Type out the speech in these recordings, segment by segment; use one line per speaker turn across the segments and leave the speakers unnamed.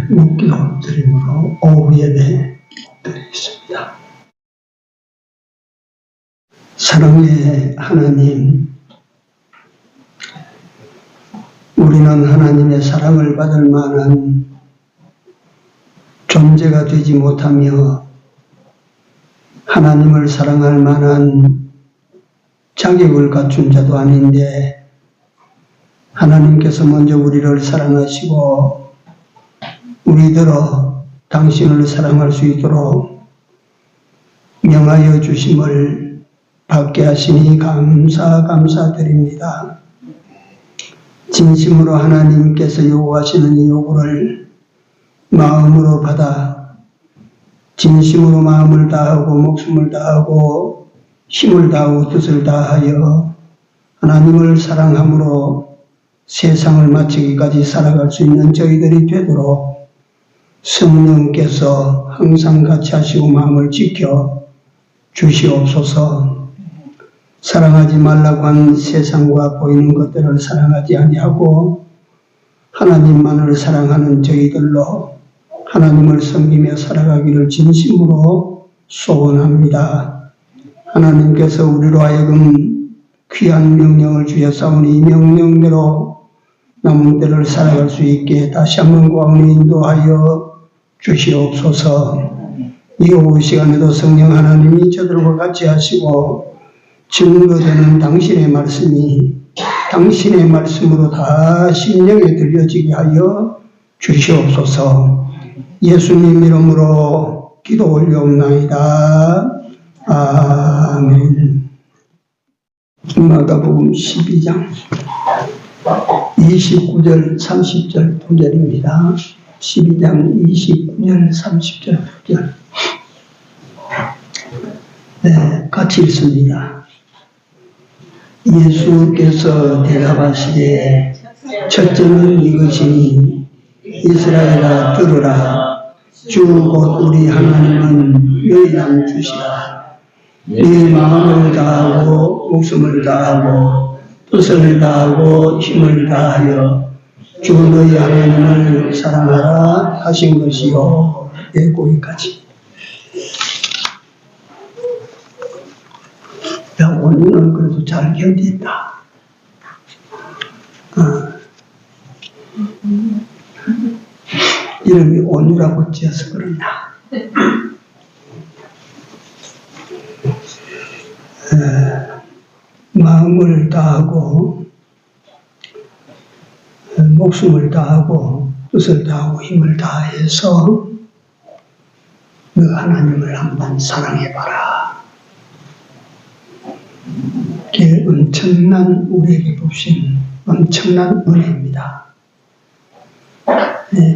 묵기도 드림으로 오후 예배 드리겠습니다. 사랑의 하나님, 우리는 하나님의 사랑을 받을 만한 존재가 되지 못하며 하나님을 사랑할 만한 자격을 갖춘 자도 아닌데 하나님께서 먼저 우리를 사랑하시고 우리들어 당신을 사랑할 수 있도록 명하여 주심을 받게 하시니 감사드립니다. 진심으로 하나님께서 요구하시는 이 요구를 마음으로 받아 진심으로 마음을 다하고 목숨을 다하고 힘을 다하고 뜻을 다하여 하나님을 사랑함으로 세상을 마치기까지 살아갈 수 있는 저희들이 되도록 성령께서 항상 같이 하시고 마음을 지켜 주시옵소서. 사랑하지 말라고 한 세상과 보이는 것들을 사랑하지 아니하고 하나님만을 사랑하는 저희들로 하나님을 섬기며 살아가기를 진심으로 소원합니다. 하나님께서 우리로 하여금 귀한 명령을 주셨사오니 이 명령대로 남은 때를 살아갈 수 있게 다시 한번 구하오니 인도하여 주시옵소서. 이 오후 시간에도 성령 하나님이 저들과 같이 하시고 증거되는 당신의 말씀이 당신의 말씀으로 다 심령에 들려지게 하여 주시옵소서. 예수님 이름으로 기도 올려옵나이다. 아멘. 마가복음 12장 29절 30절 2절입니다. 12장 29절 30절 2절. 네, 같이 읽습니다. 예수께서 대답하시되 첫째는 이것이니 이스라엘아 들으라. 주 곧 우리 하나님은 너희랑 주시라. 네 마음을 다하고 목숨을 다하고 뜻을 다하고 힘을 다하여 주 너희 하나님을 사랑하라 하신 것이요. 네, 거기까지. 오늘은 그래도 잘 견딘다. 이름이 온유라고 지어서 그러나. 마음을 다하고 목숨을 다하고 뜻을 다하고 힘을 다해서 너 하나님을 한번 사랑해봐라. 그게 엄청난 우리에게 주신 엄청난 은혜입니다.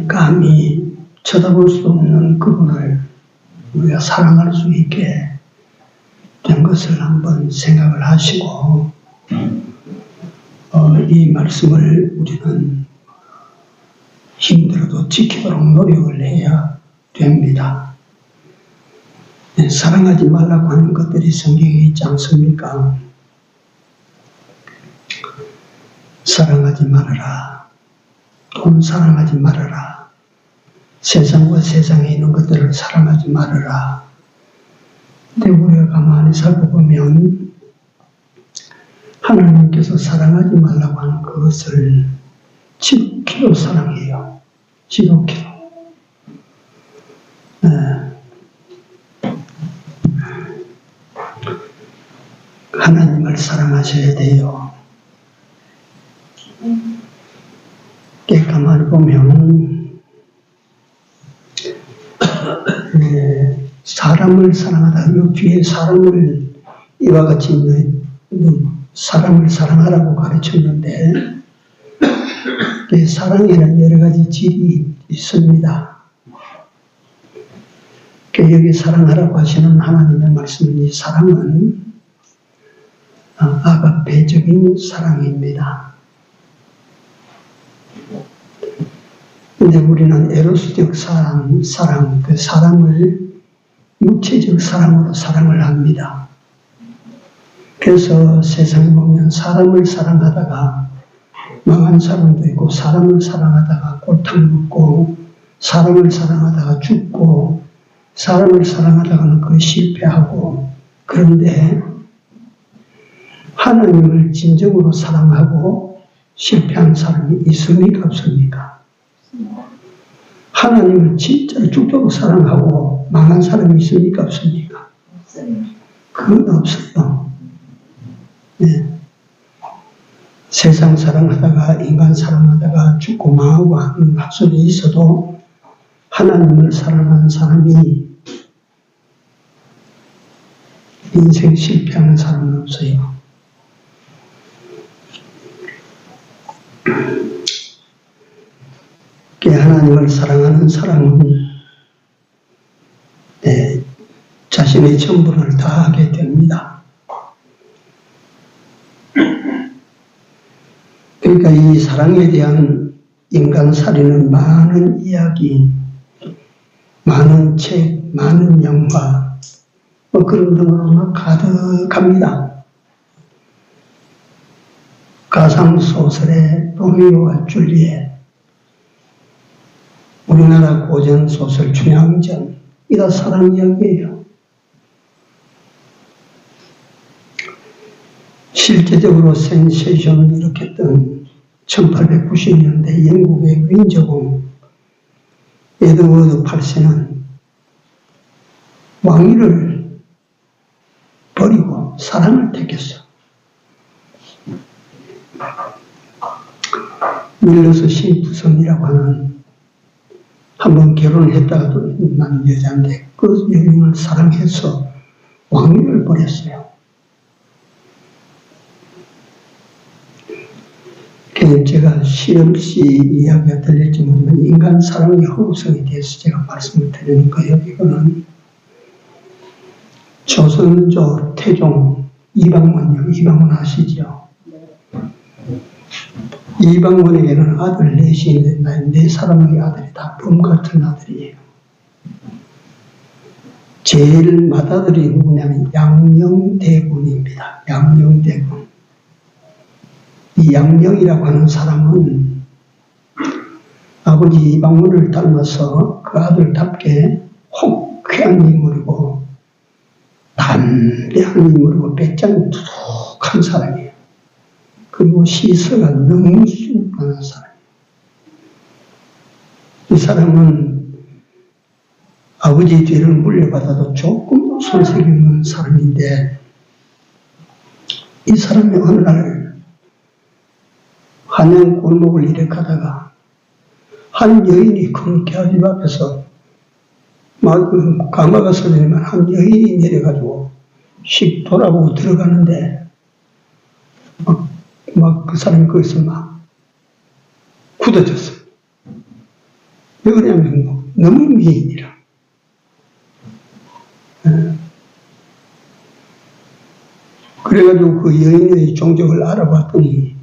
감히 쳐다볼 수 없는 그분을 우리가 사랑할 수 있게 된 것을 한번 생각을 하시고 이 말씀을 우리는 힘들어도 지키도록 노력을 해야 됩니다. 사랑하지 말라고 하는 것들이 성경에 있지 않습니까? 사랑하지 말아라. 돈 사랑하지 말아라. 세상과 세상에 있는 것들을 사랑하지 말아라. 근데 우리가 가만히 살펴보면 하나님께서 사랑하지 말라고 하는 그것을 지독히도 사랑해요. 지독히도. 하나님을 사랑하셔야 돼요. 가만히 보면 사람을 사랑하다. 이 뒤에 사람을 이와 같이 사람을 사랑하라고 가르쳤는데 사랑에는 여러 가지 질이 있습니다. 여기 사랑하라고 하시는 하나님의 말씀은 이 사랑은 아가페적인 사랑입니다. 근데 우리는 에로스적 사랑, 그 사랑을 육체적 사랑으로 사랑을 합니다. 그래서 세상에 보면 사람을 사랑하다가 망한 사람도 있고, 사람을 사랑하다가 골탕 먹고, 사람을 사랑하다가 죽고, 사람을 사랑하다가는 그 실패하고. 그런데 하나님을 진정으로 사랑하고 실패한 사람이 있습니까? 없습니까? 하나님을 진짜로 죽도록 사랑하고 망한 사람이 있습니까? 없습니까? 그건 없어요. 네. 세상 사랑하다가 인간 사랑하다가 죽고 망하고 하는 학설이 있어도 하나님을 사랑하는 사람이 인생 실패하는 사람은 없어요. 하나님을 사랑하는 사람은 자신의 전부를 다하게 됩니다. 그러니까 이 사랑에 대한 인간살이는 많은 이야기, 많은 책, 많은 영화, 그런 등으로 가득합니다. 가상소설의 로미오와 줄리엣, 우리나라 고전소설 춘향전, 이 다 사랑 이야기예요. 실제적으로 센세이션을 일으켰던 1890년대 영국의 윈저공 에드워드 8세는 왕위를 버리고 사랑을 택했어. 밀러스 심프슨이라고 하는 한번 결혼을 했다가도 난 여자인데 그 여인을 사랑해서 왕위를 버렸어요. 제가 시험시 이야기가 들릴지 모르지만 인간 사랑의 허구성에 대해서 제가 말씀을 드리는 거예요. 이거는 조선조 태종 이방원이요. 이방원 아시죠? 이방원에게는 아들 넷이 있는데 네 사람의 아들이 다 범 같은 아들이에요. 제일 맏아들이 누구냐면 양녕대군입니다. 양녕대군. 이 양녕이라고 하는 사람은 아버지 이방원을 닮아서 그 아들답게 호쾌한 인물이고 담대한 인물이고 배짱이 두둑한 사람이에요. 그리고 시서가 너무 순한 사람이에요. 이 사람은 아버지 뒤를 물려받아도 조금도 손색이 없는 사람인데 이 사람이 어느 날 한양 골목을 일행하다가 한 여인이 큰 계집 앞에서 막 가마가 서리면 한 여인이 내려가지고 씩 돌아보고 들어가는데 막 그 사람이 거기서 막 굳어졌어. 왜 그러냐면 너무 미인이라. 그래가지고 그 여인의 종적을 알아봤더니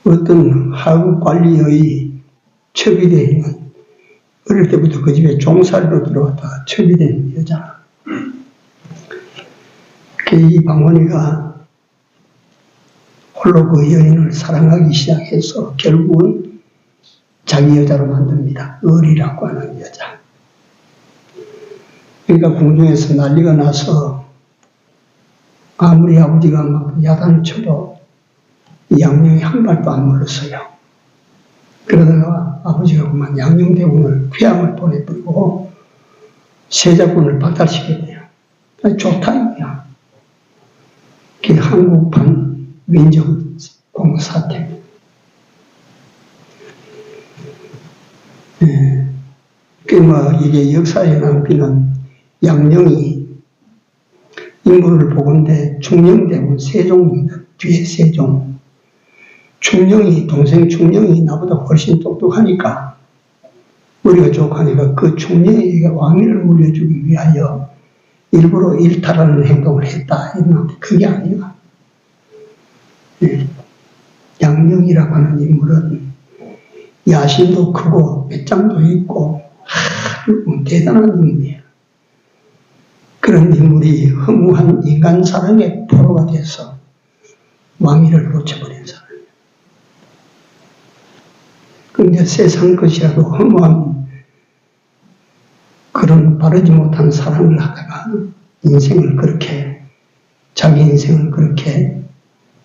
어떤 하급 관리의 첩이되어 있는, 어릴 때부터 그 집에 종살이로 들어왔다가 첩이된 여자. 이 방언이가 홀로 그 여인을 사랑하기 시작해서 결국은 자기 여자로 만듭니다. 을이라고 하는 여자. 그러니까 궁중에서 난리가 나서 아무리 아버지가 막 야단을 쳐도 양녕이 한 발도 안 물렀어요. 그러다가 아버지가 그만 양녕대군을 귀양을 보내버리고 세자군을 박탈시키게 돼요. 좋다 이거야. 그게 한국판 민족공 사태. 이게 역사에 남기는 양녕이 인물을 보건대 충녕대군 세종입니다. 뒤에 세종. 충녕이, 동생 충녕이 나보다 훨씬 똑똑하니까, 머리가 좋고하니까 그 충녕에게 왕위를 물려주기 위하여 일부러 일탈하는 행동을 했다. 이러는데 그게 아니야. 양녕이라고 하는 인물은 야심도 크고 배짱도 있고 아주 대단한 인물이에요. 그런 인물이 허무한 인간 사랑의 포로가 돼서 왕위를 놓쳐버린 사람. 이제 세상 것이라도 허무한 그런 바르지 못한 사랑을 하다가 인생을 그렇게, 자기 인생을 그렇게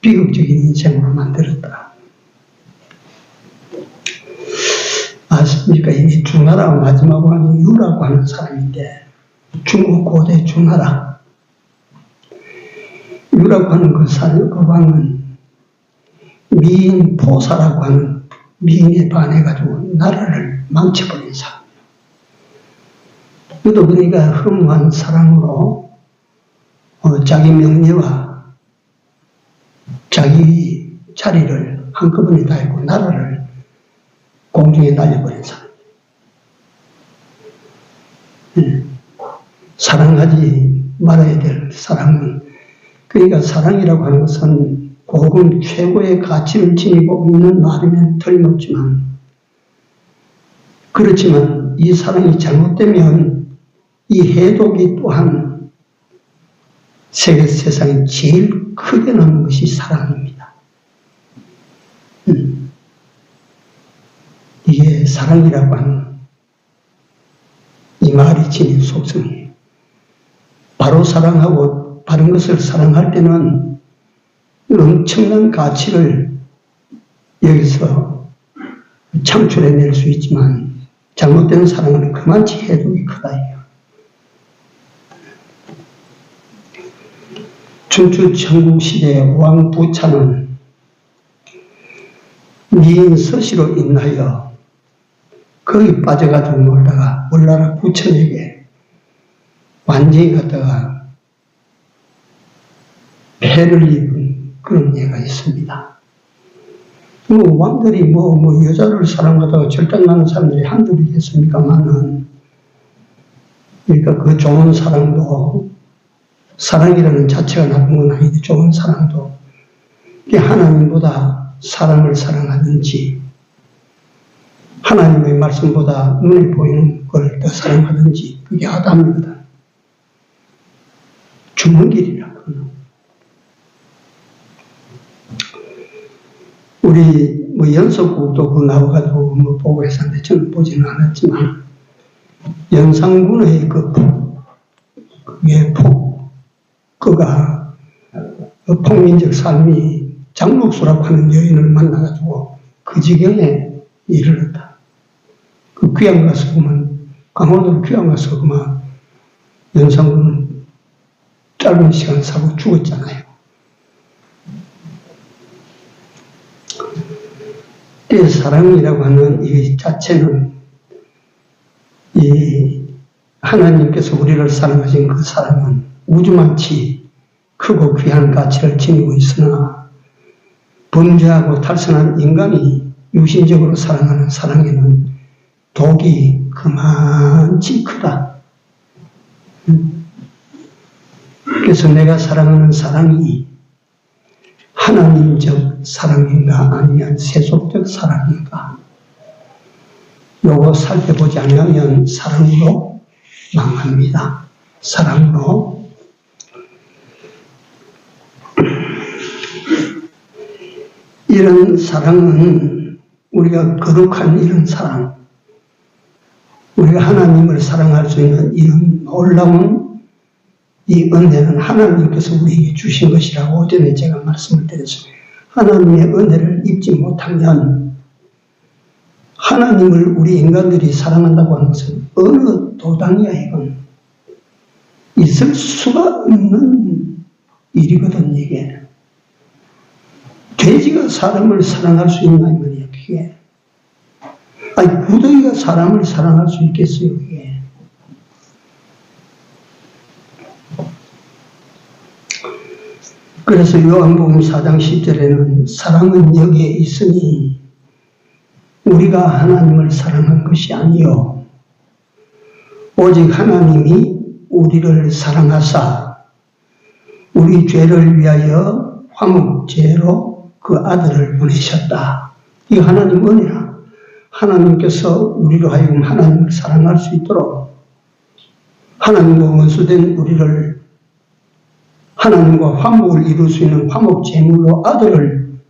비극적인 인생으로 만들었다. 아십니까? 이 주나라 마지막으로 하는 유라고 하는 사람인데, 중국 고대 주나라. 유라고 하는 그 사람, 그 왕은 미인 포사라고 하는 미인에 반해가지고 나라를 망쳐버린 사람이에요. 그도 그러니까 허무한 사랑으로 자기 명예와 자기 자리를 한꺼번에 다 했고 나라를 공중에 날려버린 사람. 사랑하지 말아야 될 사랑은, 그러니까 사랑이라고 하는 것은 고금 최고의 가치를 지니고 있는 말이면 틀림없지만, 그렇지만 이 사랑이 잘못되면 이 해독이 또한 세상에 제일 크게 남는 것이 사랑입니다. 이게 사랑이라고 하는 이 말이 지닌 속성이에요. 바로 사랑하고 바른 것을 사랑할 때는 엄청난 가치를 여기서 창출해낼 수 있지만, 잘못된 사랑은 그만치 해독이 크다. 춘추 전국시대의 왕 부차는 미인 서시로 인하여 거기 빠져가지고 놀다가 올나라 부처에게 완전히 갖다가 해를 입은 그런 예가 있습니다. 왕들이 여자를 사랑하다가 절단나는 사람들이 한둘이겠습니까만은, 그러니까 그 좋은 사랑도, 사랑이라는 자체가 나쁜 건 아닌데 좋은 사랑도 하나님보다 사람을 사랑하든지 하나님의 말씀보다 눈에 보이는 걸 더 사랑하든지 그게 아담이거든. 죽는 길이라고. 우리 연속곡도 그 나와가지고 보고 했었는데 저는 보지는 않았지만, 연산군의 그게 그가 폭민적 삶이 장록수라고 하는 여인을 만나가지고 그 지경에 이르렀다. 그 귀양 가서 그만, 강원도로 귀양 가서 그만 연산군은 짧은 시간 사고 죽었잖아요. 이 사랑이라고 하는 이 자체는 이 하나님께서 우리를 사랑하신 그 사랑은 우주만치 크고 귀한 가치를 지니고 있으나, 범죄하고 탈선한 인간이 유신적으로 사랑하는 사랑에는 독이 그만치 크다. 그래서 내가 사랑하는 사랑이 하나님적 사랑인가 아니면 세속적 사랑인가, 요거 살펴보지 않으면 사랑으로 망합니다. 사랑으로. 이런 사랑은 우리가 거룩한 이런 사랑, 우리가 하나님을 사랑할 수 있는 이런 놀라운 이 은혜는 하나님께서 우리에게 주신 것이라고 어전에 제가 말씀을 드렸습니다. 하나님의 은혜를 입지 못하면, 하나님을 우리 인간들이 사랑한다고 하는 것은 어느 도당이야 이건. 있을 수가 없는 일이거든 이게. 돼지가 사람을 사랑할 수 있나 이 말이야 그게. 아니 구더기가 사람을 사랑할 수 있겠어요 그게. 그래서 요한복음 4장 10절에는 사랑은 여기에 있으니 우리가 하나님을 사랑한 것이 아니요 오직 하나님이 우리를 사랑하사 우리 죄를 위하여 화목제로 그 아들을 보내셨다. 이 하나님 은혜라. 하나님께서 우리로 하여금 하나님을 사랑할 수 있도록 하나님과 원수된 우리를 하나님과 화목을 이룰 수 있는 화목 제물로 아들을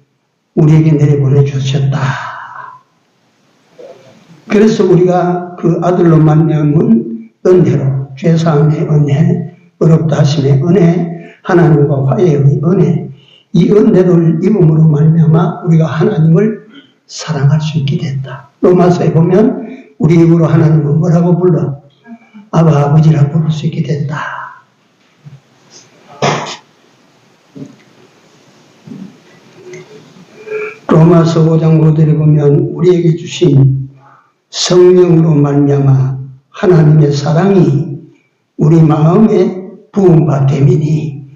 우리에게 내려보내 주셨다. 그래서 우리가 그 아들로 말미암은 은혜로, 죄사함의 은혜, 의롭다 하심의 은혜, 하나님과 화해의 은혜, 이 은혜를 입음으로 말미암아 우리가 하나님을 사랑할 수 있게 됐다. 로마서에 보면 우리 입으로 하나님을 뭐라고 불러? 아바 아버지라 부를 수 있게 됐다. 로마서 5장 5절에 보면 우리에게 주신 성령으로 말미암아 하나님의 사랑이 우리 마음에 부은 바 됨이니,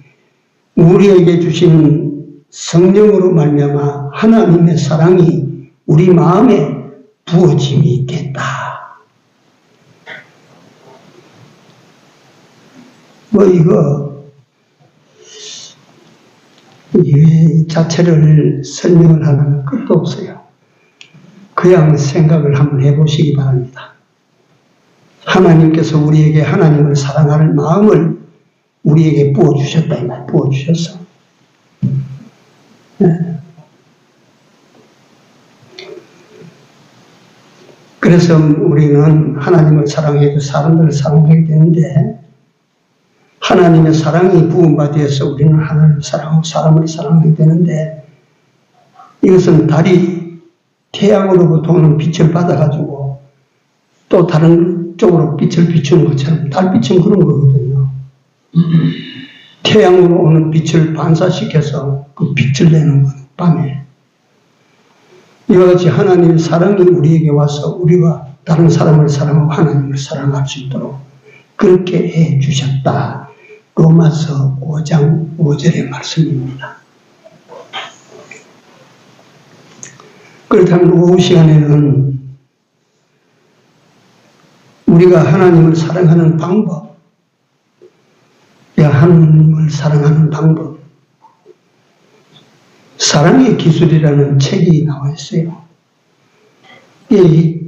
우리에게 주신 성령으로 말미암아 하나님의 사랑이 우리 마음에 부어짐이 있겠다. 이 자체를 설명을 하면 끝도 없어요. 그냥 생각을 한번 해보시기 바랍니다. 하나님께서 우리에게 하나님을 사랑하는 마음을 우리에게 부어주셨다, 이 말, 부어주셨어. 네. 그래서 우리는 하나님을 사랑해도 사람들을 사랑하게 되는데, 하나님의 사랑이 부음바 되어서 우리는 하나님을 사랑하고 사람을 사랑하게 되는데, 이것은 달이 태양으로부터 오는 빛을 받아가지고 또 다른 쪽으로 빛을 비추는 것처럼, 달빛은 그런 거거든요. 태양으로 오는 빛을 반사시켜서 그 빛을 내는 것, 밤에. 이와 같이 하나님의 사랑이 우리에게 와서 우리가 다른 사람을 사랑하고 하나님을 사랑할 수 있도록 그렇게 해 주셨다. 로마서 5장 5절의 말씀입니다. 그렇다면 오후 시간에는 우리가 하나님을 사랑하는 방법, 하나님을 사랑하는 방법, 사랑의 기술이라는 책이 나와 있어요. 이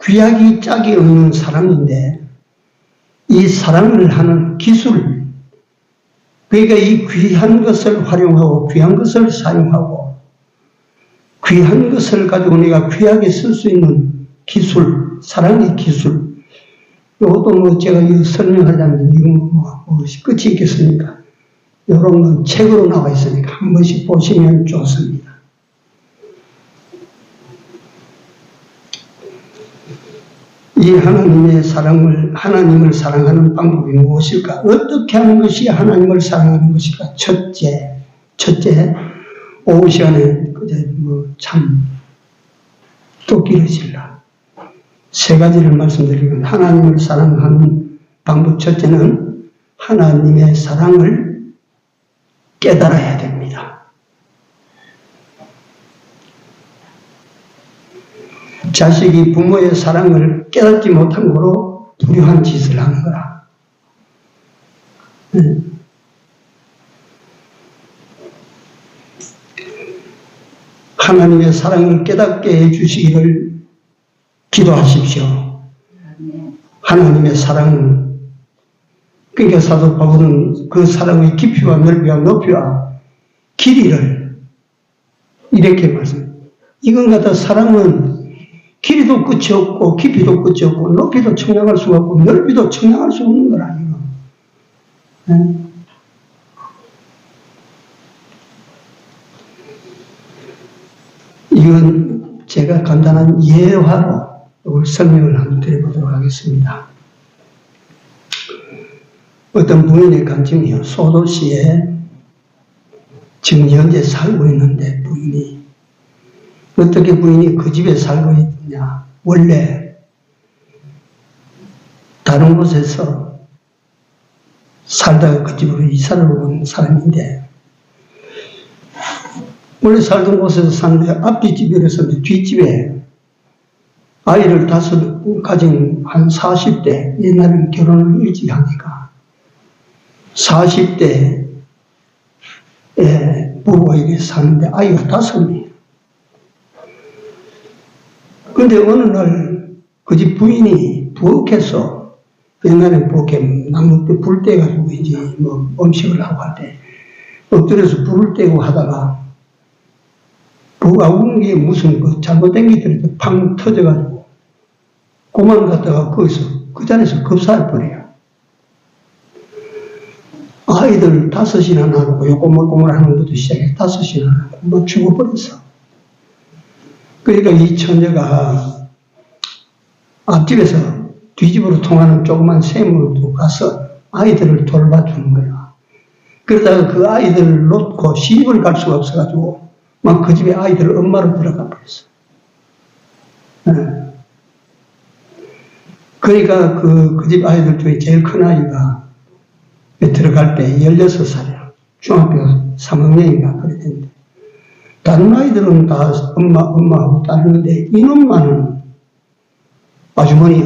귀하기 짝이 없는 사람인데, 이 사랑을 하는 기술, 그러니까 이 귀한 것을 활용하고 귀한 것을 사용하고 귀한 것을 가지고 내가 귀하게 쓸 수 있는 기술, 사랑의 기술. 이것도 제가 설명하자면 이건 끝이 있겠습니까? 이런 건 책으로 나와 있으니까 한 번씩 보시면 좋습니다. 이 하나님의 하나님을 사랑하는 방법이 무엇일까? 어떻게 하는 것이 하나님을 사랑하는 것일까? 첫째, 오후 시간에 참 또 길어질라. 세 가지를 말씀드리면, 하나님을 사랑하는 방법 첫째는 하나님의 사랑을 깨달아야 됩니다. 자식이 부모의 사랑을 깨닫지 못한 거로 불효한 짓을 하는 거라. 하나님의 사랑을 깨닫게 해주시기를 기도하십시오. 하나님의 사랑은, 그러니까 사도 바울은 그 사랑의 깊이와 넓이와 높이와 길이를 이렇게 말씀합니다. 이건 같아 사랑은 길이도 끝이 없고 깊이도 끝이 없고 높이도 측량할 수가 없고 넓이도 측량할 수 없는 거라. 이건 제가 간단한 예화로 이걸 설명을 한번 드려보도록 하겠습니다. 어떤 부인의 간증이요. 소도시에 지금 현재 살고 있는데, 부인이 어떻게 부인이 그 집에 살고 있느냐. 원래 다른 곳에서 살다가 그 집으로 이사를 온 사람인데, 원래 살던 곳에서 사는데 앞뒷집에 있었는데 뒷집에 아이를 5 가진 한 40대, 옛날에는 결혼을 일찍 하니까 40대에 부부가 이렇게 사는데 아이가 5명이에요. 그런데 어느 날 그 집 부인이 부엌에서, 옛날에 부엌에 나무 때 불 떼가지고 이제 음식을 하고 할 때 엎드려서 불을 떼고 하다가 부가 운 게 무슨 잘못된 게 들어서 팡 터져가지고 그만 갔다가 거기서 그 자리에서 급사해버려요. 아이들 5이나 나누고 요 꼬물꼬물하는 것도 시작해 5이나 나누고 막 죽어버렸어. 그러니까 이 처녀가 앞집에서 뒷집으로 통하는 조그만 샘으로 가서 아이들을 돌봐주는 거야. 그러다가 그 아이들을 놓고 시집을 갈 수가 없어가지고 막 그 집에 아이들 엄마로 들어가 버렸어. 네. 그러니까 그 집 아이들 중에 제일 큰 아이가 들어갈 때 16살이야. 중학교 3학년인가 그랬는데. 다른 아이들은 다 엄마하고 따르는데 이놈만은 아주머니,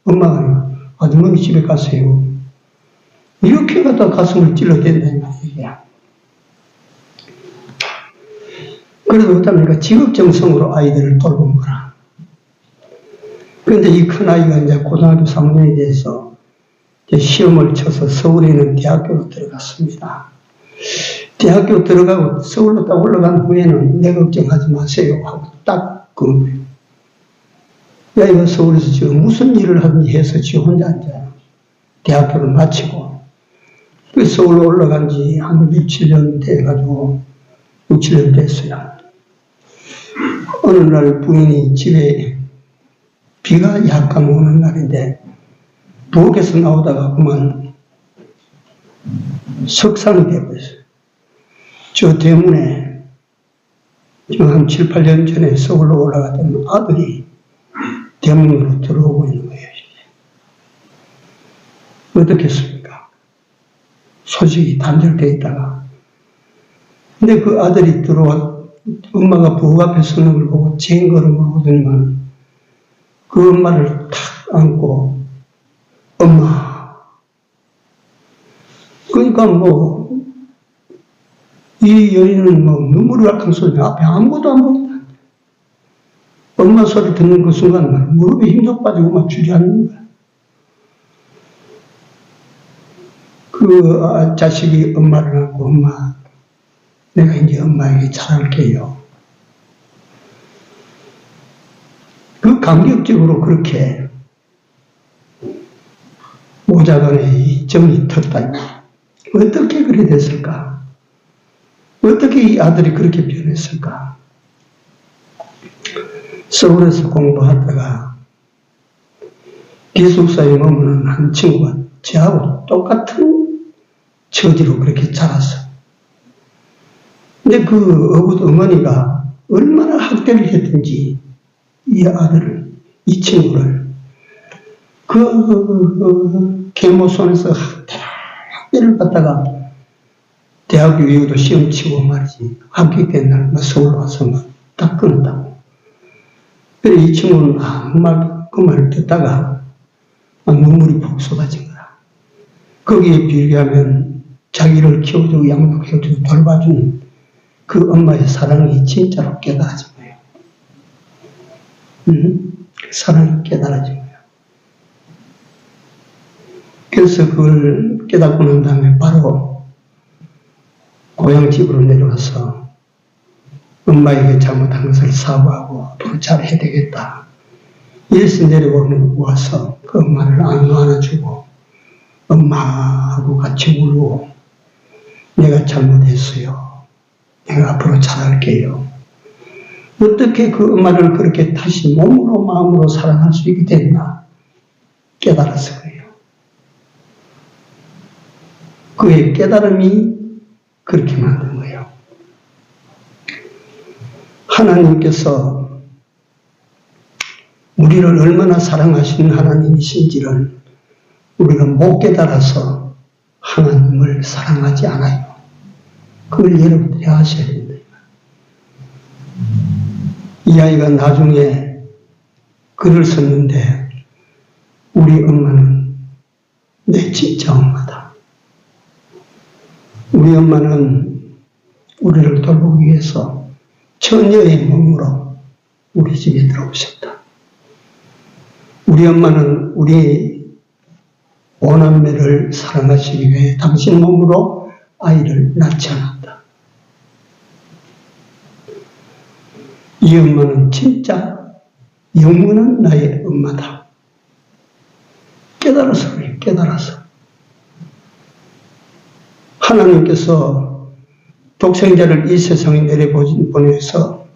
엄마가 아니라 아주머니 집에 가세요. 이렇게 갖다 가슴을 찔러댄다는 말이야. 그래도 어떡합니까? 직업정성으로 아이들을 돌본 거라. 그런데 이 큰 아이가 이제 고등학교 3학년이 돼서 시험을 쳐서 서울에 있는 대학교로 들어갔습니다. 대학교 들어가고 서울로 딱 올라간 후에는 내 걱정하지 마세요 하고 딱 그런 거예요. 야, 이거 서울에서 지금 무슨 일을 하든지 해서 지 혼자 이제 대학교를 마치고 그 서울로 올라간 지 한 6, 7년 돼가지고 6, 7년 됐어요. 어느 날 부인이 집에 비가 약간 오는 날인데 부엌에서 나오다가 그만 석상이 되어버렸어요. 저 대문에 지금 한 7, 8년 전에 서울로 올라갔던 아들이 대문으로 들어오고 있는 거예요. 어떻겠습니까? 소식이 단절되어 있다가. 근데 그 아들이 들어와, 엄마가 부엌 앞에 서는 걸 보고 쟁걸음을 오더니만 그 엄마를 탁 안고, 엄마. 그러니까 이 여인은 눈물이 왈칵 쏟으니 앞에 아무것도 안 보인다. 엄마 소리 듣는 그 순간 무릎에 힘도 빠지고 막 주저앉는 거야. 그 자식이 엄마를 안고 엄마, 내가 이제 엄마에게 잘할게요. 그 감격적으로 그렇게 모자간에 이 정이 텄다니. 어떻게 그래 됐을까? 어떻게 이 아들이 그렇게 변했을까? 서울에서 공부하다가 기숙사에 머무는 한 친구가 저하고 똑같은 처지로 그렇게 자랐어. 근데 그 어머니가 얼마나 학대를 했든지 이 아들을, 이 친구를 그 계모손에서 학대를 받다가 대학교 이후도 시험 치고 말이지 합격된 날 서울로 와서 막 딱 끊었다고. 그래 이 친구는 그 말을 듣다가 막 눈물이 푹 쏟아진 거야. 거기에 비교하면 자기를 키워주고 양육해주고 돌봐준 그 엄마의 사랑이 진짜로 깨달아진 거예요. 사랑이 깨달아진 거예요. 그래서 그걸 깨닫고 난 다음에 바로 고향집으로 내려와서 엄마에게 잘못한 것을 사과하고 앞으로 잘해야 되겠다. 이래서 내려와서 그 엄마를 안아주고 엄마하고 같이 울고 내가 잘못했어요. 내가 앞으로 잘할게요. 어떻게 그 엄마를 그렇게 다시 몸으로 마음으로 사랑할 수 있게 됐나 깨달았을 거예요. 그의 깨달음이 그렇게 만든 거예요. 하나님께서 우리를 얼마나 사랑하시는 하나님이신지를 우리가 못 깨달아서 하나님을 사랑하지 않아요. 그걸 여러분들이 아셔야 됩니다. 이 아이가 나중에 글을 썼는데 우리 엄마는 내 진짜 엄마다. 우리 엄마는 우리를 돌보기 위해서 처녀의 몸으로 우리 집에 들어오셨다. 우리 엄마는 우리 오남매를 사랑하시기 위해 당신 몸으로 아이를 낳지 않았다. 이 엄마는 진짜 영원한 나의 엄마다. 깨달아서 그래요. 깨달아서. 하나님께서 독생자를 이 세상에 내려보내서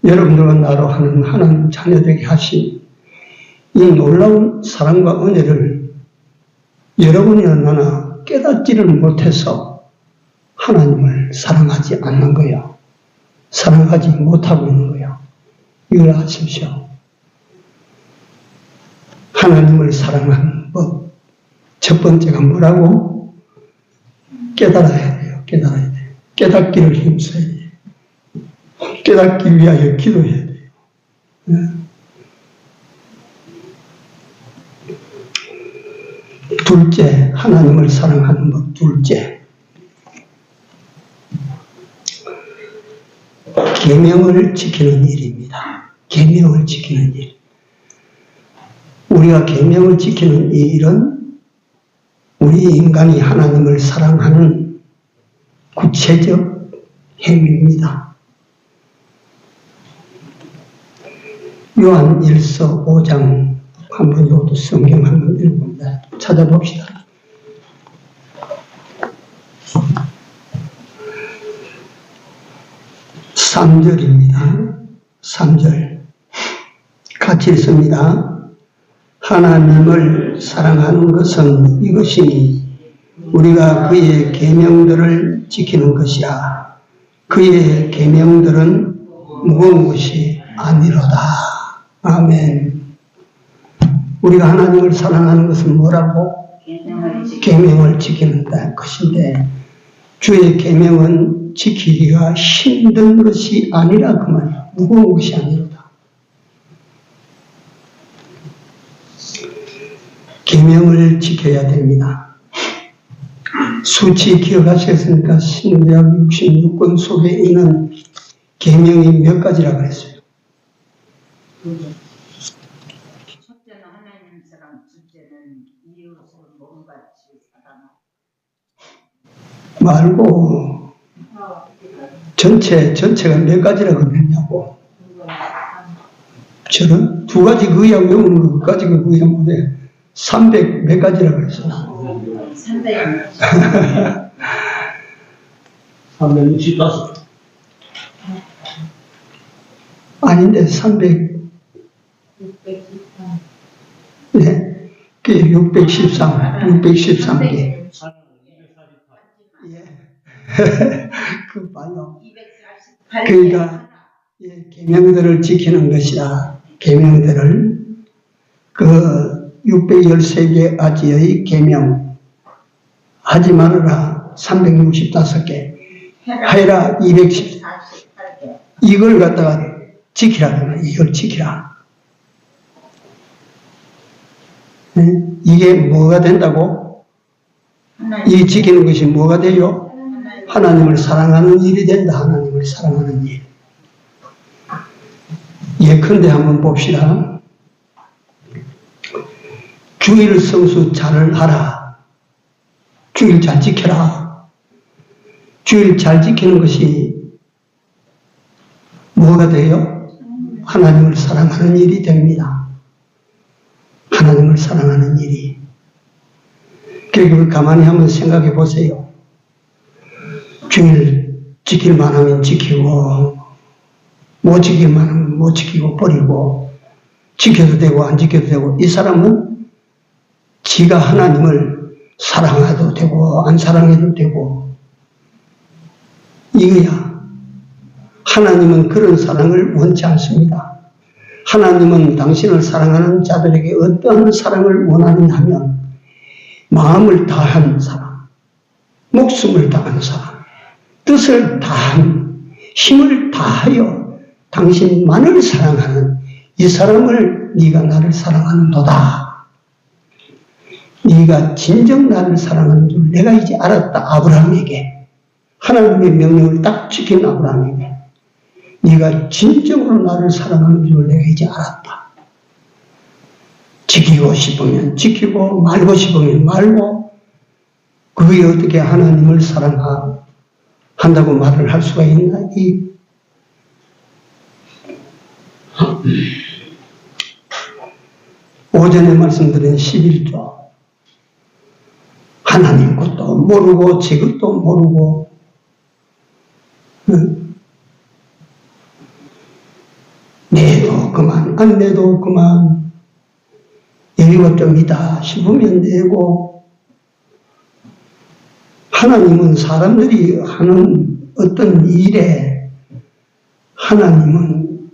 여러분들과 나로 하는 하나님 자녀되게 하신 이 놀라운 사랑과 은혜를 여러분이나 나나 깨닫지를 못해서 하나님을 사랑하지 않는 거예요. 사랑하지 못하고 있는 거예요. 이걸 아십시오. 하나님을 사랑하는 법. 첫 번째가 뭐라고? 깨달아야 돼요. 깨달아야 돼요. 깨닫기를 힘써야 돼요. 깨닫기 위하여 기도해야 돼요. 네. 둘째, 하나님을 사랑하는 법. 둘째, 계명을 지키는 일입니다. 계명을 지키는 일. 우리가 계명을 지키는 이 일은 우리 인간이 하나님을 사랑하는 구체적 행위입니다. 요한 1서 5장 한번 이것도 성경 한번 읽어봅니다. 찾아봅시다. 3절입니다. 3절 같이 읽습니다. 하나님을 사랑하는 것은 이것이니 우리가 그의 계명들을 지키는 것이라. 그의 계명들은 무거운 것이 아니로다. 아멘. 우리가 하나님을 사랑하는 것은 뭐라고? 계명을 지키는 것인데 주의 계명은 지키기가 힘든 것이 아니라 그 말이야. 무거운 것이 아니로다. 계명을 지켜야 됩니다. 수치 기억하시겠습니까? 신구약 66권 속에 있는 계명이 몇 가지라고 했어요?
첫째는 하나님 사랑, 둘째는 이웃을 몸같이 사랑하고.
말고 전체가 몇 가지라고 했냐고. 저는 두 가지 의학 외우는 것까지 그 의학 못해. 300 몇 가지라고 했어요.
365.
아닌데 300. 613. 네, 그게 613개. 예. 그 봐요. 그러니까 계명들을 지키는 것이라. 계명들을 그 613개까지의 계명 하지 말아라 365개 해라 210 이걸 갖다가 지키라. 이걸 지키라. 네? 이게 뭐가 된다고? 이 지키는 것이 뭐가 돼요? 하나님을 사랑하는 일이 된다. 하나님을 사랑하는 일. 예컨대 한번 봅시다. 주일 성수 잘 하라. 주일 잘 지켜라. 주일 잘 지키는 것이 뭐가 돼요? 하나님을 사랑하는 일이 됩니다. 하나님을 사랑하는 일이. 그리고 가만히 한번 생각해 보세요. 주일 지킬 만하면 지키고 못 지킬 만하면 못 지키고 버리고 지켜도 되고 안 지켜도 되고 이 사람은 지가 하나님을 사랑해도 되고 안 사랑해도 되고 이거야. 하나님은 그런 사랑을 원치 않습니다. 하나님은 당신을 사랑하는 자들에게 어떤 사랑을 원하느냐 하면 마음을 다한 사람, 목숨을 다한 사람, 뜻을 다한, 힘을 다하여 당신만을 사랑하는 이 사람을 네가 나를 사랑하는도다. 네가 진정 나를 사랑하는 줄 내가 이제 알았다. 아브라함에게 하나님의 명령을 딱 지킨 아브라함에게 네가 진정으로 나를 사랑하는 줄 내가 이제 알았다. 지키고 싶으면 지키고 말고 싶으면 말고 그게 어떻게 하나님을 사랑한다고 말을 할 수가 있나? 오전에 말씀드린 11조. 하나님 것도 모르고 지 것도 모르고 내도 그만 안 내도 그만 여유가 좀 있다 싶으면 내고 하나님은 사람들이 하는 어떤 일에 하나님은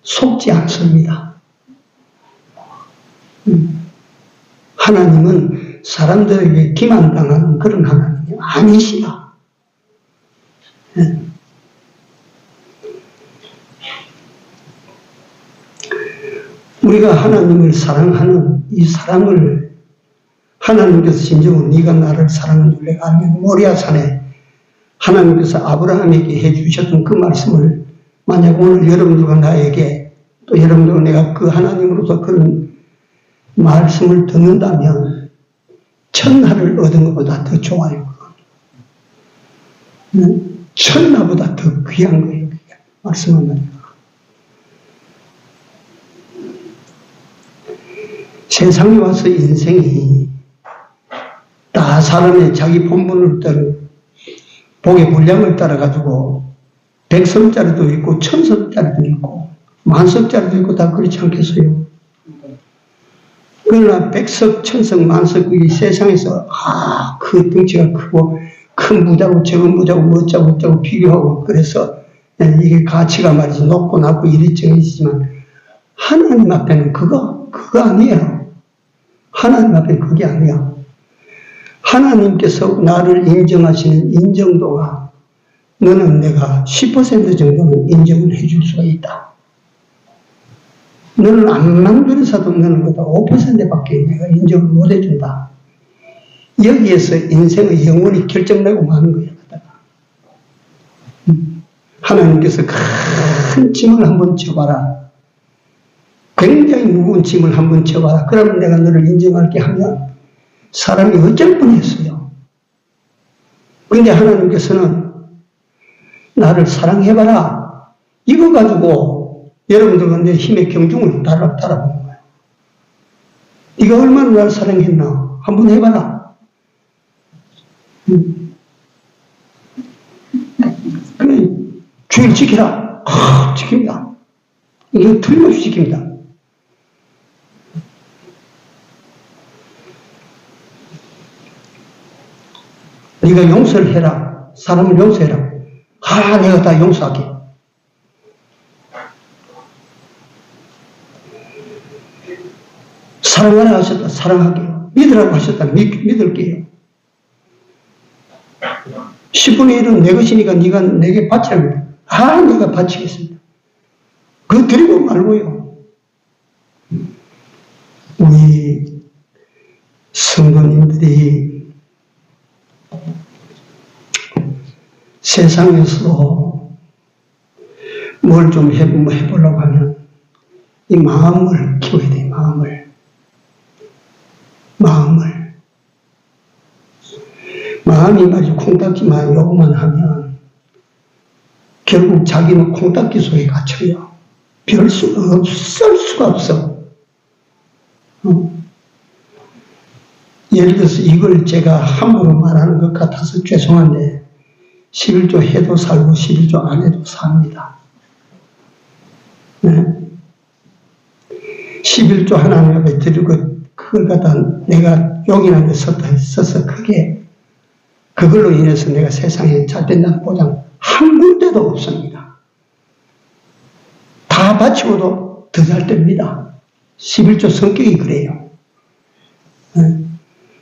속지 않습니다. 하나님은 사람들에게 기만당하는 그런 하나님이 아니시다. 우리가 하나님을 사랑하는 이 사랑을 하나님께서 진정으로 네가 나를 사랑한 줄 내가 알면 모리아산에 하나님께서 아브라함에게 해주셨던 그 말씀을 만약 오늘 여러분들과 나에게 또 여러분들과 내가 그 하나님으로서 그런 말씀을 듣는다면 천하를 얻은 것보다 더 좋아요. 천하보다 더 귀한 거예요. 말씀을 말이야. 세상에 와서 인생이 다 사람의 자기 본분을 따라 복의 분량을 따라 가지고 100석짜리도 있고 1000석짜리도 있고 10,000석짜리도 있고 다 그렇지 않겠어요? 그러나 100석, 1000석, 10,000석 이 세상에서 그 덩치가 크고 큰 부자고 적은 부자고 멋자고 어쩌고 비교하고 그래서 이게 가치가 말이지 높고 낮고 이리저리 있지만 하나님 앞에는 그거 아니에요. 하나님 앞에 그게 아니야. 하나님께서 나를 인정하시는 인정도가 너는 내가 10% 정도는 인정을 해줄 수가 있다. 너는 암만 그래서도 너는 보다 5%밖에 내가 인정을 못 해준다. 여기에서 인생의 영원히 결정내고 마는 거야. 하나님께서 큰 짐을 한번 져봐라. 굉장히 무거운 짐을 한번 져봐라. 그러면 내가 너를 인정할게 하면 사람이 어쩔 뻔했어요. 그런데 하나님께서는 나를 사랑해봐라. 이거 가지고 여러분들은 내 힘의 경중을 달아보는 거예요. 네가 얼마나 나를 사랑했나 한번 해봐라. 그래, 주일 지키라. 지킵니다. 이거 틀림없이 지킵니다. 네가 용서를 해라. 사람을 용서해라. 내가 다 용서할게. 사랑하라 하셨다. 사랑할게요. 믿으라고 하셨다. 믿을게요. 10분의 1은 내 것이니까 네가 내게 바치라고. 내가 바치겠습니다. 그거 드리고 말고요. 우리 성도님들이 세상에서 뭘 좀 해보려고 하면 이 마음을 키워야 돼. 마음이 말이죠. 콩딱지만 요구만 하면 결국 자기는 콩딱지 속에 갇혀요. 별 수가 없을 수가 없어. 예를 들어서 이걸 제가 함부로 말하는 것 같아서 죄송한데 11조 해도 살고 11조 안 해도 삽니다. 11조 하나님 앞에 드리고 그걸 갖다 내가 용인한 데 써서 크게 그걸로 인해서 내가 세상에 잘 된다는 보장 한 군데도 없습니다. 다 바치고도 더 잘 됩니다. 11조 성격이 그래요.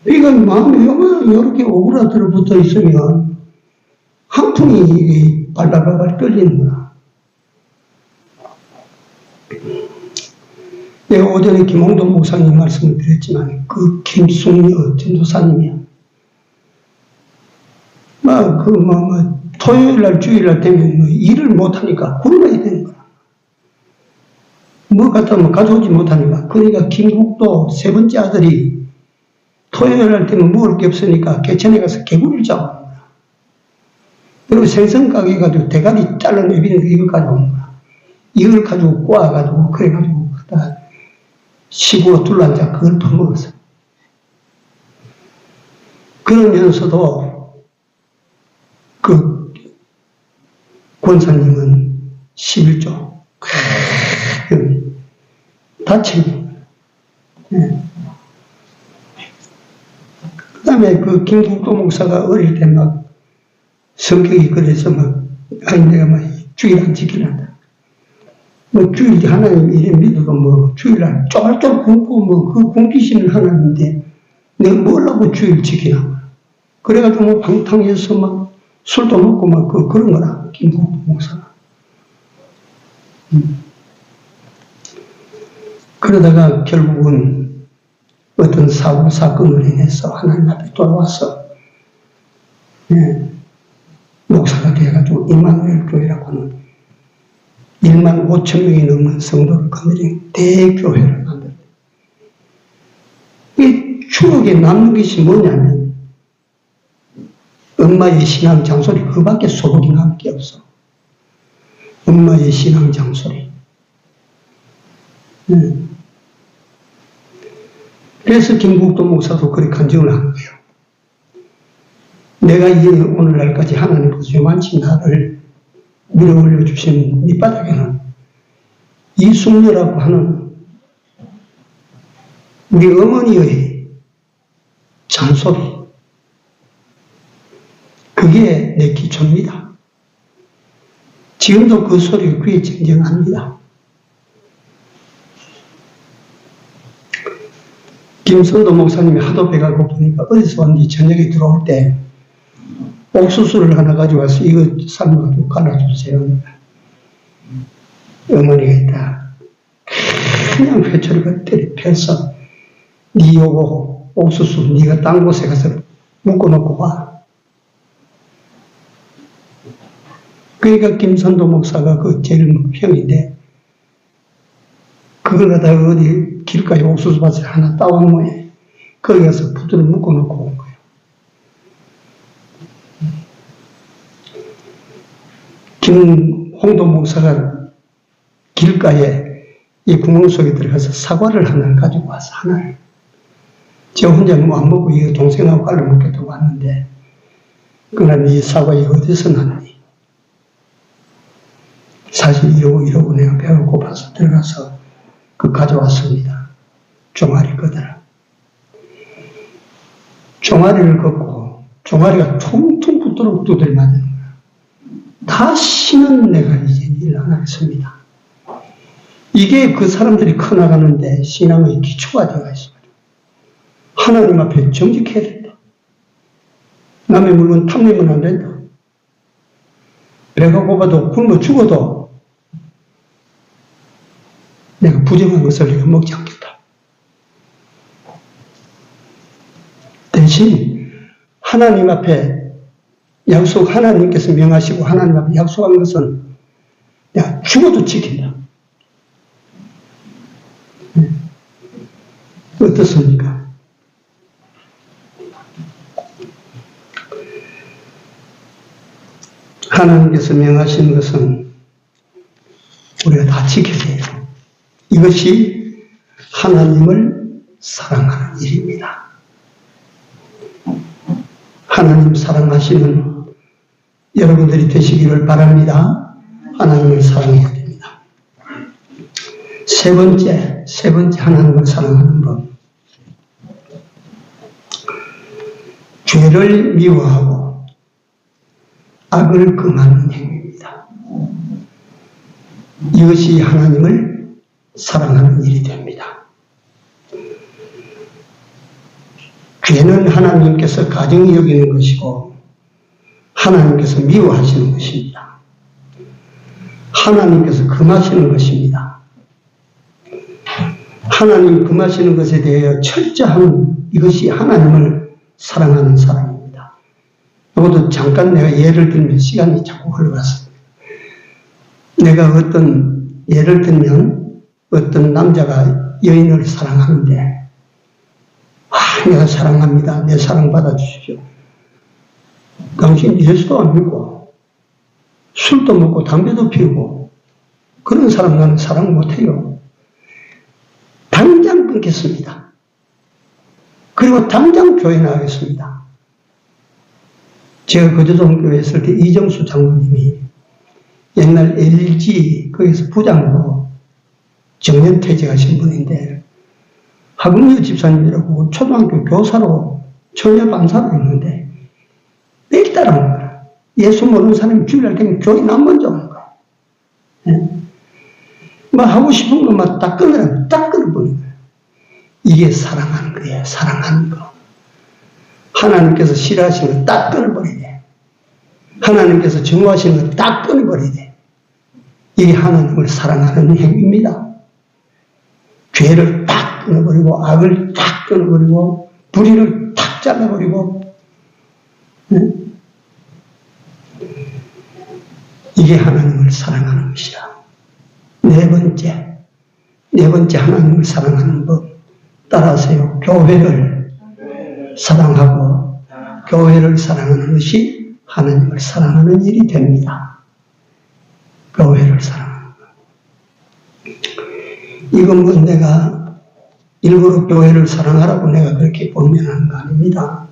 이건 마음이 이렇게 오그라들어 붙어 있으면 한 푼이 발발발발 끌리는구나. 내가 오전에 김홍도 목사님 말씀을 드렸지만 그 김숙녀 전도사님이요. 토요일날 주일날 되면 일을 못하니까 굶어야 되는 거야. 갖다 가져오지 못하니까. 그러니까 김국도 세 번째 아들이 토요일날 되면 먹을 게 없으니까 개천에 가서 개구리를 잡아오는 거야. 그리고 생선 가게 가지고 대가리 잘라내비는 이걸 가져오는 거야. 이걸 가지고 꼬아가지고 그래가지고 시부어 둘러앉아 그걸 퍼먹었어요. 그러면서도 그 권사님은 11조 다치고, 그 다음에 그 김국도 목사가 어릴 때 막 성격이 그래서 막, 아니, 내가 막 주일 안 지키란다. 뭐 주일 하나님 이래 믿어도 뭐 주일 안 쫄쫄 굶고 뭐 그 굶기시는 하나님인데 내가 뭐라고 주일 지키나. 그래가지고 뭐 방탕해서 막 술도 먹고 막 그런 거라, 김국도 목사가. 그러다가 결국은 어떤 사건으로 인해서 하나님 앞에 돌아와서, 목사가 돼가지고 임마누엘 교회라고 하는 1만 5천 명이 넘는 성도를 거느린 대교회를 만들었어요. 이 추억에 남는 것이 뭐냐면 엄마의 신앙 장소리, 그밖에 소복이 남을 게 없어. 엄마의 신앙 장소리. 그래서 김국도 목사도 그렇게 간증을 한 거예요. 내가 이 오늘날까지 하나님께서 요만치 나를 밀어 올려주신 밑바닥에는 이숙녀라고 하는 우리 어머니의 잔소리, 그게 내 기초입니다. 지금도 그 소리가 귀에 쟁쟁합니다. 김선도 목사님이 하도 배가 고프니까 어디서 왔는지 저녁에 들어올 때 옥수수를 하나 가져와서 이거 삶아가지고 갈아주세요. 어머니가 있다. 그냥 회초리가 때리 펴서 네 요거 옥수수 네가 딴 곳에 가서 묶어놓고 와. 그러니까 김선도 목사가 그 제일 형인데 그걸 갖다가 어디 길가에 옥수수밭을 하나 따온 모양이에요. 거기 가서 부두를 묶어놓고 온 거예요. 김홍도 목사가 길가에 이 구멍 속에 들어가서 사과를 하나를 가지고 와서 하나를. 저 혼자 뭐 안 먹고 이 동생하고 갈라 먹겠다고 왔는데, 그날 이 사과 이거 어디서 났니? 사실 이러고 내가 배가 고파서 들어가서 그 가져왔습니다. 종아리 거더라. 종아리를 걷고 종아리가 퉁퉁 붙도록 두들 맞는 거야. 다시는 내가 이제 일 안 하겠습니다. 이게 그 사람들이 커나가는데 신앙의 기초가 되어 있어요. 하나님 앞에 정직해야 된다. 남의 물건 탐내면 안 된다. 배가 고파도 굶어 죽어도 내가 부정한 것을 내가 먹지 않겠다. 대신 하나님 앞에 하나님께서 명하시고 하나님 앞에 약속한 것은 내가 죽어도 지킨다. 어떻습니까? 하나님께서 명하신 것은 우리가 다 지켜야 돼요. 이것이 하나님을 사랑하는 일입니다. 하나님 사랑하시는 여러분들이 되시기를 바랍니다. 하나님을 사랑해야 됩니다. 세 번째 하나님을 사랑하는 법. 죄를 미워하고 악을 금하는 행위입니다. 이것이 하나님을 사랑하는 일이 됩니다. 죄는 하나님께서 가증히 여기는 것이고 하나님께서 미워하시는 것입니다. 하나님께서 금하시는 것입니다. 하나님 금하시는 것에 대하여 철저한 이것이 하나님을 사랑하는 사람입니다. 이것도 잠깐 내가 예를 들면 시간이 자꾸 흘러갔습니다. 내가 예를 들면 어떤 남자가 여인을 사랑하는데 내가 사랑합니다. 내 사랑 받아주십시오. 당신 예수도 안 믿고 술도 먹고 담배도 피우고 그런 사람 나는 사랑 못해요. 당장 끊겠습니다. 그리고 당장 교회 나가겠습니다. 제가 거제도교회에 있을 때 이정수 장로님이 옛날 LG 거기서 부장으로 정년퇴직하신 분인데 하금유 집사님이라고 초등학교 교사로 처녀 반사로 있는데 매일 따라오는 거야. 예수 모르는 사람이 주일날 되면 교회 나 먼저 오는 거야. 예? 뭐 하고 싶은 것만 딱 끊으라면 딱 끊어버리는 거야. 이게 사랑하는 거예요. 사랑하는 거. 하나님께서 싫어하시는 거 딱 끊어버려야 돼. 하나님께서 증오하시는 거 딱 끊어버려야 돼. 이게 하나님을 사랑하는 행위입니다. 죄를 딱 끊어버리고 악을 딱 끊어버리고 불의를 탁 잘라버리고 이게 하나님을 사랑하는 것이다. 네 번째 하나님을 사랑하는 법 따라하세요. 교회를 사랑하고 교회를 사랑하는 것이 하나님을 사랑하는 일이 됩니다. 교회를 사랑하는 것. 이건 뭐 내가 일부러 교회를 사랑하라고 내가 그렇게 권면하는 거 아닙니다.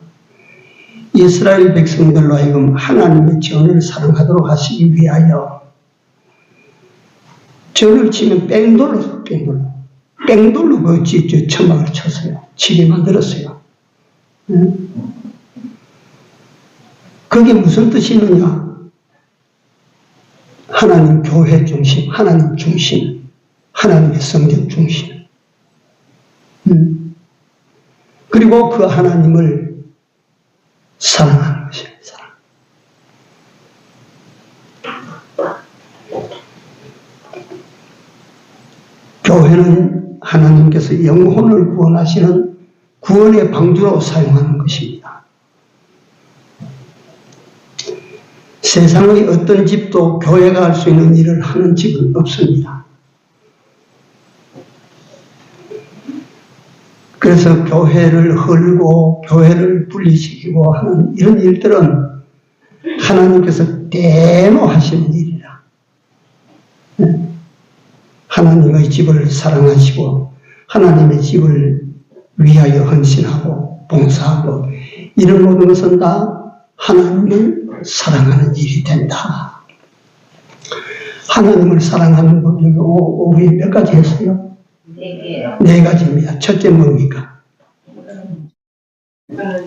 이스라엘 백성들로 하여금 하나님의 전을 사랑하도록 하시기 위하여 전을 치면 뺑돌로 그 천막을 쳤어요. 치게 만들었어요. 그게 무슨 뜻이 있느냐? 하나님 교회 중심, 하나님 중심, 하나님의 성전 중심. 그리고 그 하나님을 사랑하는 것이에요. 사랑. 교회는 하나님께서 영혼을 구원하시는 구원의 방주로 사용하는 것입니다. 세상의 어떤 집도 교회가 할 수 있는 일을 하는 집은 없습니다. 그래서 교회를 헐고 교회를 분리시키고 하는 이런 일들은 하나님께서 대노하시는 일이라. 하나님의 집을 사랑하시고 하나님의 집을 위하여 헌신하고 봉사하고 이런 모든 것은 다 하나님을 사랑하는 일이 된다. 하나님을 사랑하는 법이 오후에 몇 가지 했어요? 네 가지입니다. 첫째 뭡니까?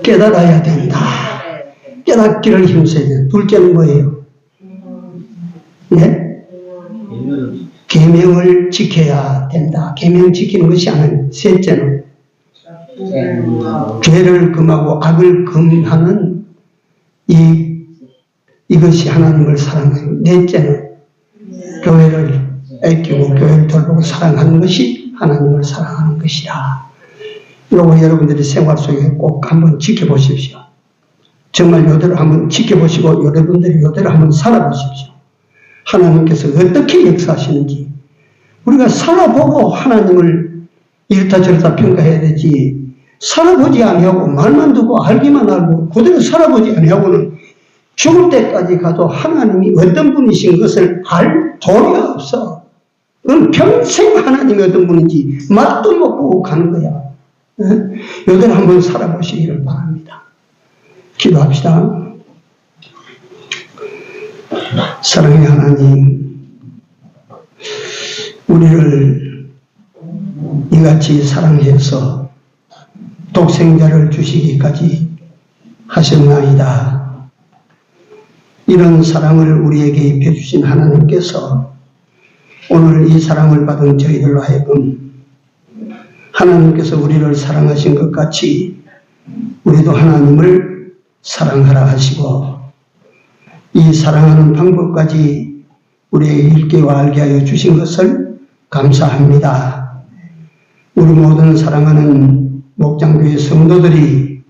깨달아야 된다. 깨닫기를 힘써야 된다. 둘째는 뭐예요? 네? 계명을 지켜야 된다. 계명 지키는 것이 아니라 셋째는 죄를 금하고 악을 금하는 이것이 하나님을 사랑하는 넷째는 교회를 아끼고 교회를 돌보고 사랑하는 것이 하나님을 사랑하는 것이라. 이거 여러분들이 생활 속에 꼭 한번 지켜보십시오. 정말 요대로 한번 지켜보시고 여러분들이 요대로 한번 살아보십시오. 하나님께서 어떻게 역사하시는지 우리가 살아보고 하나님을 이렇다 저렇다 평가해야 되지, 살아보지 아니하고 말만 듣고 알기만 알고 그대로 살아보지 아니하고는 죽을 때까지 가도 하나님이 어떤 분이신 것을 알 도리가 없어. 그럼 평생 하나님이 어떤 분인지 맛도 못 보고 가는 거야. 요대로 한번 살아보시기를 바랍니다. 기도합시다. 사랑의 하나님, 우리를 이같이 사랑해서 독생자를 주시기까지 하셨나이다. 이런 사랑을 우리에게 입혀 주신 하나님께서 오늘 이 사랑을 받은 저희들로 하여금 하나님께서 우리를 사랑하신 것 같이 우리도 하나님을 사랑하라 하시고 이 사랑하는 방법까지 우리에게 읽게와 알게 하여 주신 것을 감사합니다. 우리 모든 사랑하는 목장교회 성도들이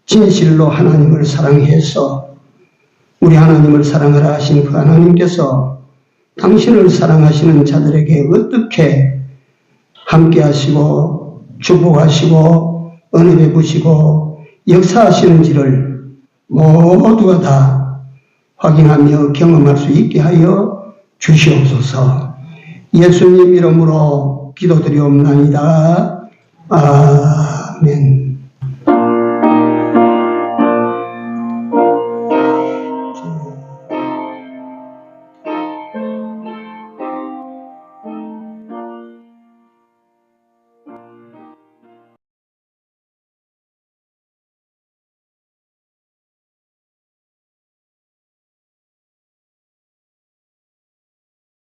진실로 하나님을 사랑해서 우리 하나님을 사랑하라 하신 그 하나님께서 당신을 사랑하시는 자들에게 어떻게 함께 하시고 축복하시고 은혜 베푸시고 역사하시는지를 모두가 다 확인하며 경험할 수 있게 하여 주시옵소서. 예수님 이름으로 기도드리옵나이다. 아멘.